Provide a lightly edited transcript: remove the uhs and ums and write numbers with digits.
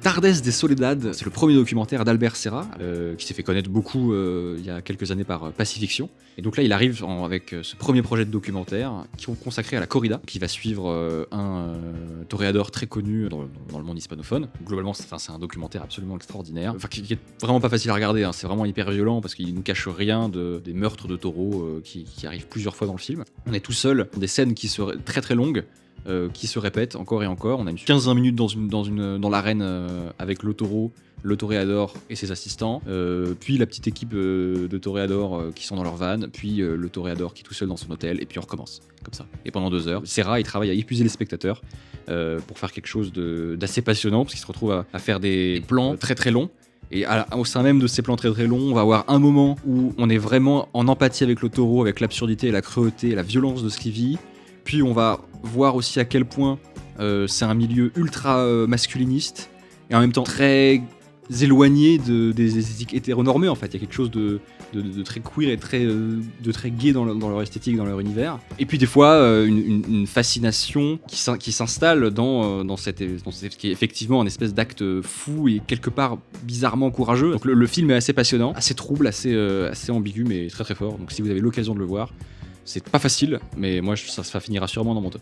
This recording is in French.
Tardes de Soledad, c'est le premier documentaire d'Albert Serra, qui s'est fait connaître beaucoup il y a quelques années par Pacifiction. Et donc là, il arrive avec ce premier projet de documentaire qui est consacré à la corrida, qui va suivre un toréador très connu dans le monde hispanophone. Globalement, c'est un documentaire absolument extraordinaire, qui est vraiment pas facile à regarder, hein. C'est vraiment hyper violent parce qu'il ne cache rien des meurtres de taureaux qui arrivent plusieurs fois dans le film. On est tout seul, des scènes qui seraient très très longues, qui se répètent encore et encore. On a 15-20 minutes dans l'arène avec le taureau, le toréador et ses assistants, puis la petite équipe de toréadors qui sont dans leur van, puis le toréador qui est tout seul dans son hôtel, et puis on recommence, comme ça. Et pendant 2 heures, Serra, il travaille à épuiser les spectateurs pour faire quelque chose d'assez passionnant, parce qu'il se retrouve à faire des plans très très longs. Et au sein même de ces plans très très longs, on va avoir un moment où on est vraiment en empathie avec le taureau, avec l'absurdité, la cruauté et la violence de ce qu'il vit. Puis on va voir aussi à quel point c'est un milieu ultra masculiniste et en même temps très éloigné des esthétiques hétéronormées. En fait, il y a quelque chose de très queer et de très gay dans leur esthétique, dans leur univers. Et puis des fois une fascination qui s'installe dans ce qui est effectivement un espèce d'acte fou et quelque part bizarrement courageux. Donc le film est assez passionnant, assez trouble, assez ambigu, mais très très fort. Donc si vous avez l'occasion de le voir, c'est pas facile, mais moi ça finira sûrement dans mon top.